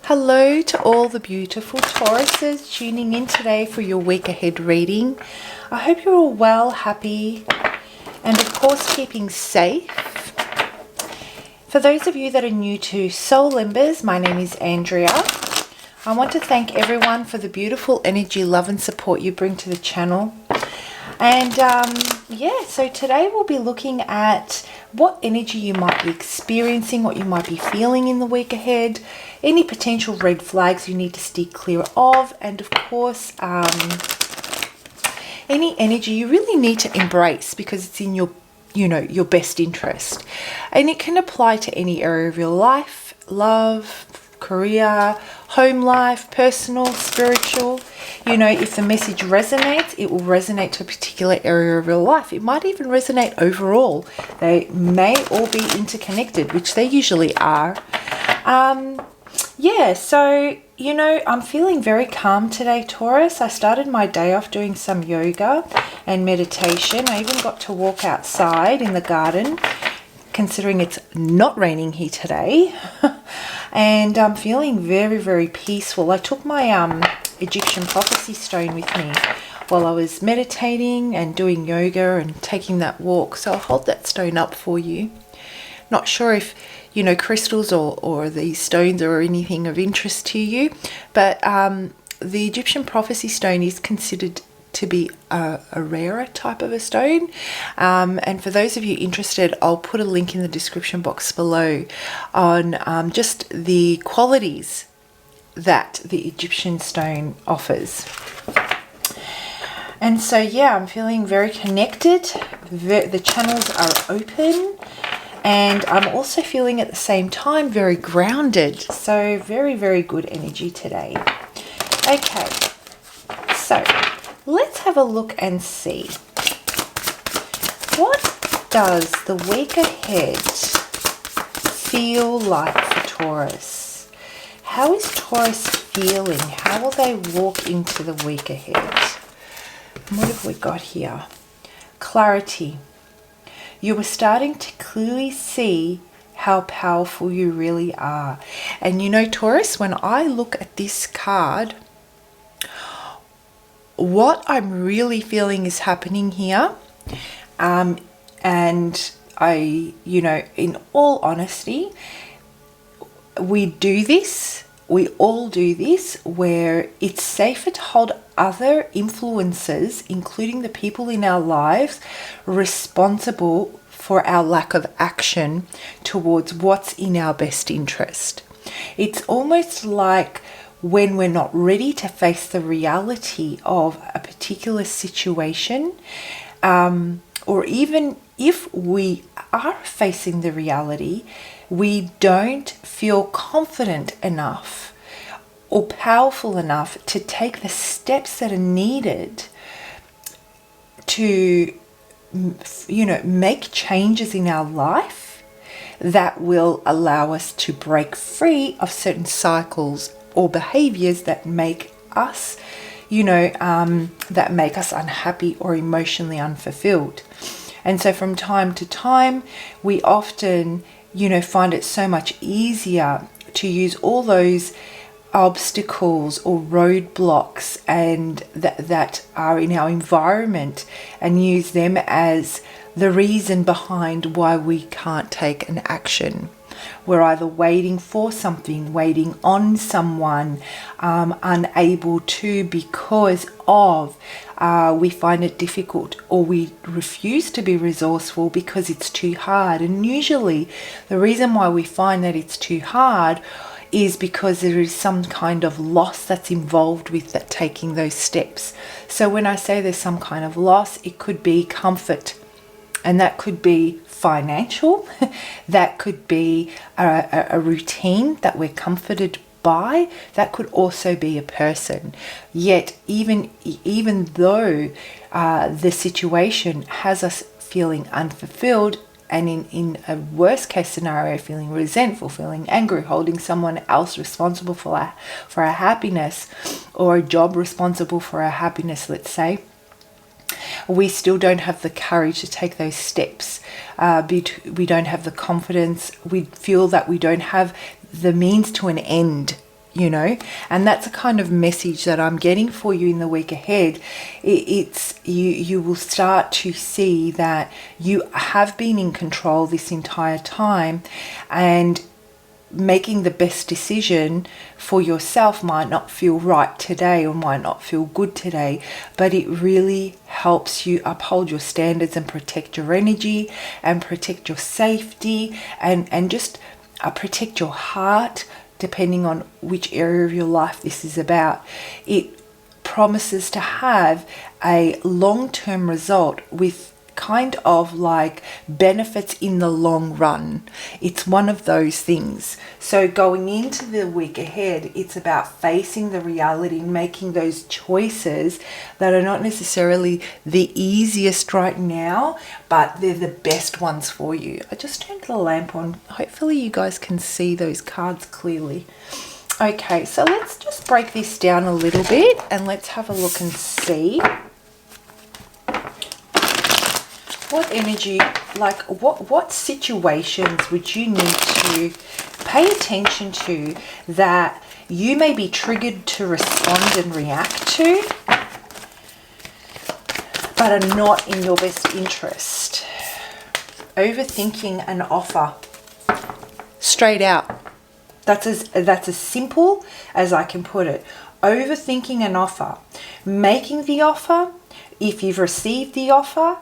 Hello to all the beautiful Tauruses tuning in today for your week ahead reading. I hope you're all well, happy, and of course keeping safe. For those of you that are new to Soul Embers, my name is Andrea. I want to thank everyone for the beautiful energy, love and support you bring to the channel. And so today we'll be looking at what energy you might be experiencing, what you might be feeling in the week ahead, any potential red flags you need to steer clear of, and of course any energy you really need to embrace because it's in your best interest. And it can apply to any area of your life, love, career, home life, personal, spiritual. If the message resonates, it will resonate to a particular area of your life. It might even resonate overall. They may all be interconnected, which they usually are. I'm feeling very calm today, Taurus. I started my day off doing some yoga and meditation. I even got to walk outside in the garden, considering it's not raining here today. And I'm feeling very, very peaceful. I took my Egyptian Prophecy stone with me while I was meditating and doing yoga and taking that walk. So I'll hold that stone up for you. Not sure if crystals or these stones are anything of interest to you, but the Egyptian Prophecy stone is considered to be a rarer type of a stone, and for those of you interested, I'll put a link in the description box below on just the qualities that the Egyptian stone offers. And so I'm feeling very connected. The channels are open, and I'm also feeling at the same time very grounded. So very, very good energy today. Okay, so let's have a look and see. What does the week ahead feel like for Taurus? How is Taurus feeling? How will they walk into the week ahead? What have we got here? Clarity. You are starting to clearly see how powerful you really are. And Taurus, when I look at this card, what I'm really feeling is happening here, and I, in all honesty, we all do this, where it's safer to hold other influences, including the people in our lives, responsible for our lack of action towards what's in our best interest. It's almost like when we're not ready to face the reality of a particular situation, or even if we are facing the reality, we don't feel confident enough or powerful enough to take the steps that are needed to, make changes in our life that will allow us to break free of certain cycles or behaviors that make us, that make us unhappy or emotionally unfulfilled. And so from time to time, we often, find it so much easier to use all those obstacles or roadblocks and that are in our environment and use them as the reason behind why we can't take an action. We're either waiting for something, waiting on someone, unable to because of we find it difficult, or we refuse to be resourceful because it's too hard. And usually the reason why we find that it's too hard is because there is some kind of loss that's involved with that, taking those steps. So when I say there's some kind of loss, it could be comfort, and that could be financial, that could be a routine that we're comforted by, that could also be a person. Yet even though the situation has us feeling unfulfilled, and in a worst case scenario feeling resentful, feeling angry, holding someone else responsible for our happiness, or a job responsible for our happiness, let's say, we still don't have the courage to take those steps. We don't have the confidence. We feel that we don't have the means to an end. you know, and that's a kind of message that I'm getting for you in the week ahead. It's you will start to see that you have been in control this entire time, and making the best decision for yourself might not feel right today or might not feel good today, but it really helps you uphold your standards and protect your energy and protect your safety, and just protect your heart, depending on which area of your life this is about. It promises to have a long-term result with kind of like benefits in the long run. It's one of those things. So going into the week ahead, it's about facing the reality and making those choices that are not necessarily the easiest right now, but they're the best ones for you. I just turned the lamp on. Hopefully you guys can see those cards clearly. Okay, so let's just break this down a little bit and let's have a look and see what energy, like what situations would you need to pay attention to that you may be triggered to respond and react to, but are not in your best interest. Overthinking an offer. Straight out. That's as simple as I can put it. Overthinking an offer. Making the offer, if you've received the offer,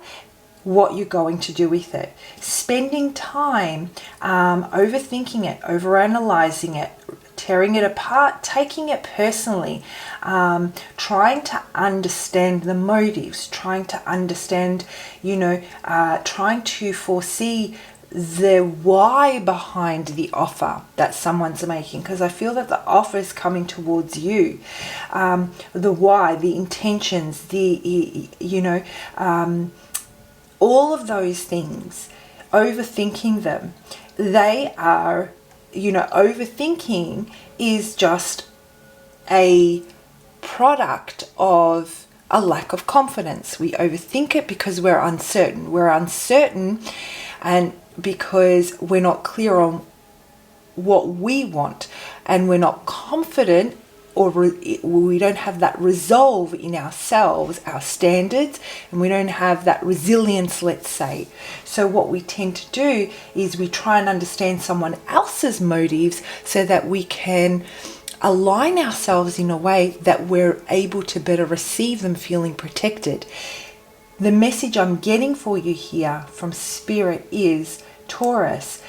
what you're going to do with it. Spending time overthinking it, overanalyzing it, tearing it apart, taking it personally, trying to understand the motives, trying to understand, trying to foresee the why behind the offer that someone's making, because I feel that the offer is coming towards you. The why, the intentions, all of those things, overthinking them, they are, overthinking is just a product of a lack of confidence. We overthink it because we're uncertain. We're uncertain and because we're not clear on what we want, and we're not confident, or we don't have that resolve in ourselves, our standards, and we don't have that resilience, let's say. So what we tend to do is we try and understand someone else's motives so that we can align ourselves in a way that we're able to better receive them feeling protected. The message I'm getting for you here from Spirit is, Taurus,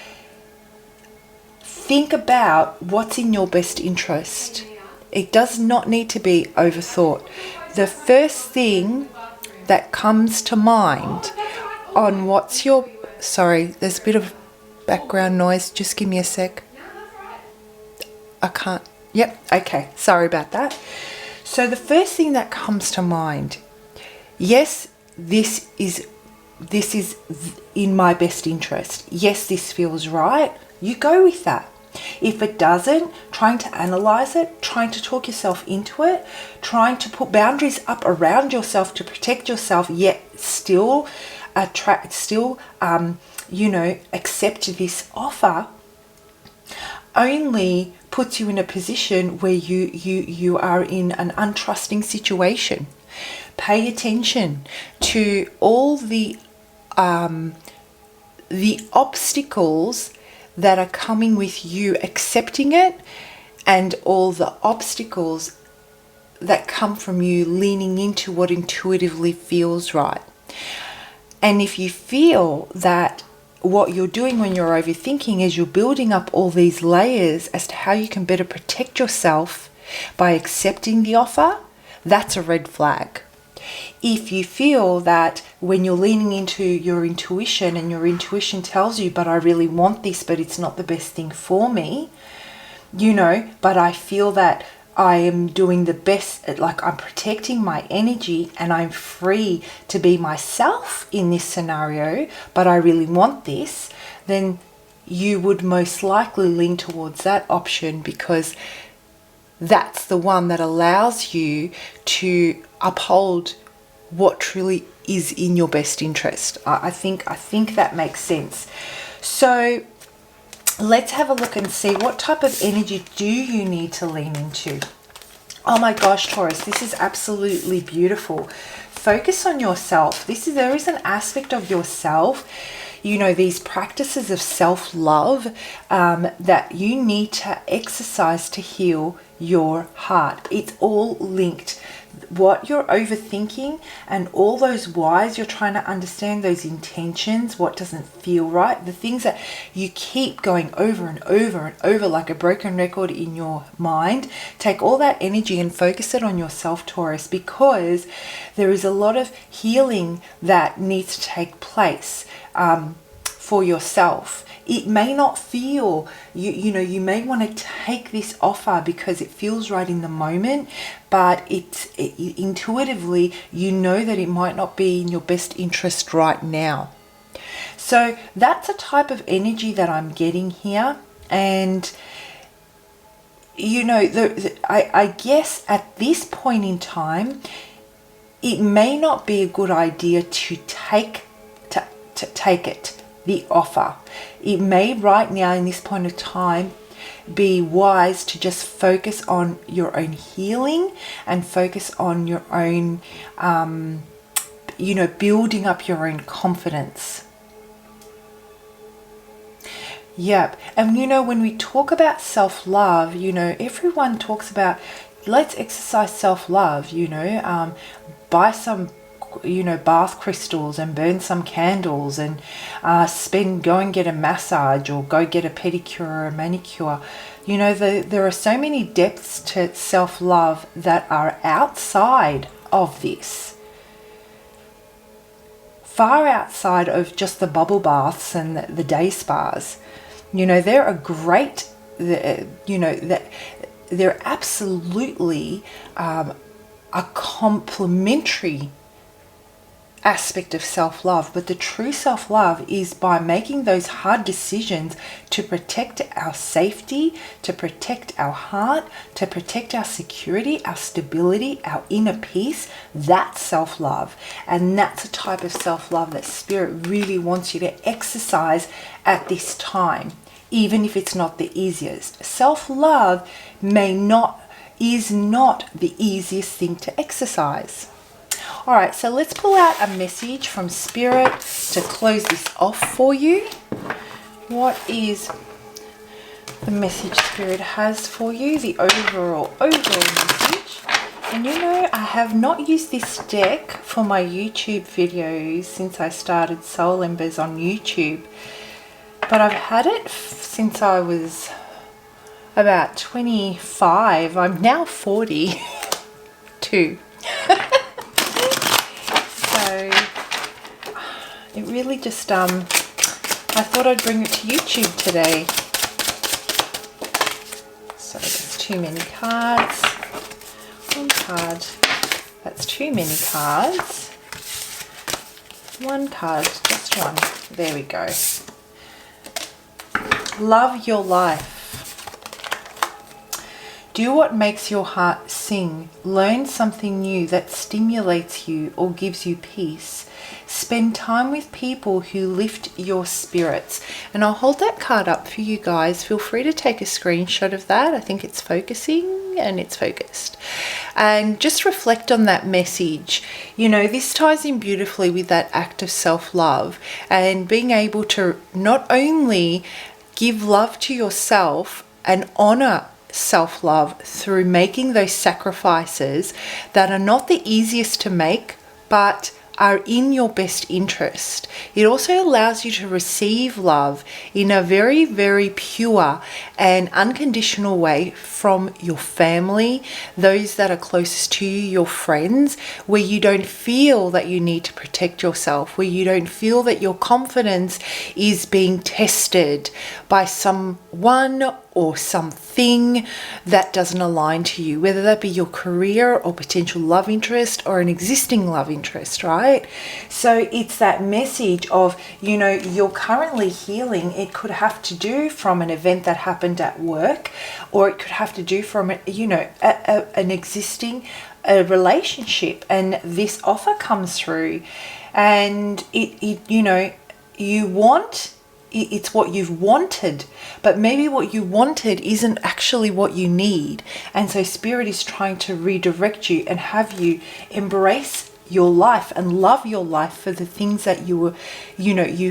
think about what's in your best interest. It does not need to be overthought. The first thing that comes to mind on what's your... Sorry, there's a bit of background noise. Just give me a sec. I can't... Yep, okay. Sorry about that. So the first thing that comes to mind, yes, this is in my best interest. Yes, this feels right. You go with that. If it doesn't, trying to analyze it, trying to talk yourself into it, trying to put boundaries up around yourself to protect yourself, yet still accept this offer, only puts you in a position where you are in an untrusting situation. Pay attention to all the obstacles that are coming with you accepting it, and all the obstacles that come from you leaning into what intuitively feels right. And if you feel that what you're doing when you're overthinking is you're building up all these layers as to how you can better protect yourself by accepting the offer, that's a red flag. If you feel that when you're leaning into your intuition and your intuition tells you, but I really want this, but it's not the best thing for me, but I feel that I am doing the best, like I'm protecting my energy and I'm free to be myself in this scenario, but I really want this, then you would most likely lean towards that option, because that's the one that allows you to uphold what truly is in your best interest. I think that makes sense. So let's have a look and see what type of energy do you need to lean into. Oh my gosh, Taurus, this is absolutely beautiful. Focus on yourself. There is an aspect of yourself, you know, these practices of self-love that you need to exercise to heal your heart. It's all linked. What you're overthinking and all those whys you're trying to understand, those intentions, what doesn't feel right, the things that you keep going over and over and over like a broken record in your mind, take all that energy and focus it on yourself, Taurus, because there is a lot of healing that needs to take place for yourself. It may not feel, you know, you may want to take this offer because it feels right in the moment, but intuitively, you know that it might not be in your best interest right now. So that's a type of energy that I'm getting here. And, you know, I guess at this point in time, it may not be a good idea to take it, the offer. It may right now in this point of time be wise to just focus on your own healing and focus on your own, you know, building up your own confidence. Yep. And, you know, when we talk about self-love, you know, everyone talks about let's exercise self-love, you know, buy some, you know, bath crystals and burn some candles and go and get a massage or go get a pedicure or a manicure. You know, there are so many depths to self-love that are outside of this, far outside of just the bubble baths and the day spas. You know, they're a great, you know, that they're absolutely a complementary aspect of self-love, but the true self-love is by making those hard decisions to protect our safety, to protect our heart, to protect our security, our stability, our inner peace. That's self-love, and that's a type of self-love that Spirit really wants you to exercise at this time, even if it's not the easiest. Self-love is not the easiest thing to exercise. All right, so let's pull out a message from Spirit to close this off for you. What is the message Spirit has for you? The overall message. And you know, I have not used this deck for my YouTube videos since I started Soul Embers on YouTube, but I've had it since I was about 25. I'm now 42. So it really just, I thought I'd bring it to YouTube today. So there's too many cards. One card. That's too many cards. One card, just one. There we go. Love your life. Do what makes your heart sing. Learn something new that stimulates you or gives you peace. Spend time with people who lift your spirits. And I'll hold that card up for you guys. Feel free to take a screenshot of that. I think it's focusing and it's focused. And just reflect on that message. You know, this ties in beautifully with that act of self-love and being able to not only give love to yourself and honor self-love through making those sacrifices that are not the easiest to make, but are in your best interest. It also allows you to receive love in a very, very pure and unconditional way from your family, those that are closest to you, your friends, where you don't feel that you need to protect yourself, where you don't feel that your confidence is being tested by someone or something that doesn't align to you, whether that be your career or potential love interest or an existing love interest, right? So it's that message of, you know, you're currently healing. It could have to do from an event that happened at work, or it could have to do from, you know, an existing relationship, and this offer comes through, and it you know, you want it's what you've wanted, but maybe what you wanted isn't actually what you need. And so Spirit is trying to redirect you and have you embrace your life and love your life for the things that you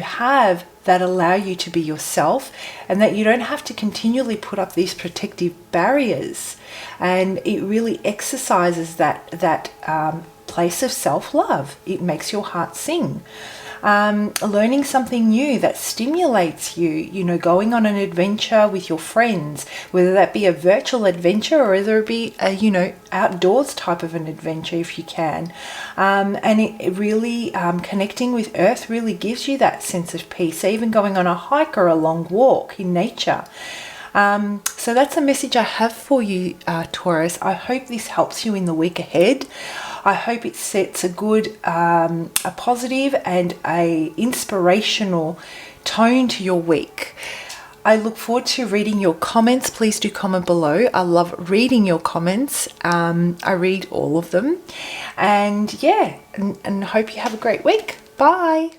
have that allow you to be yourself, and that you don't have to continually put up these protective barriers. And it really exercises that place of self-love. It makes your heart sing. Learning something new that stimulates you, going on an adventure with your friends, whether that be a virtual adventure or whether it be a, outdoors type of an adventure if you can. And it really, connecting with Earth really gives you that sense of peace, even going on a hike or a long walk in nature. So that's a message I have for you, Taurus. I hope this helps you in the week ahead. I hope it sets a good, a positive and a inspirational tone to your week. I look forward to reading your comments. Please do comment below. I love reading your comments. I read all of them. And yeah, and hope you have a great week. Bye.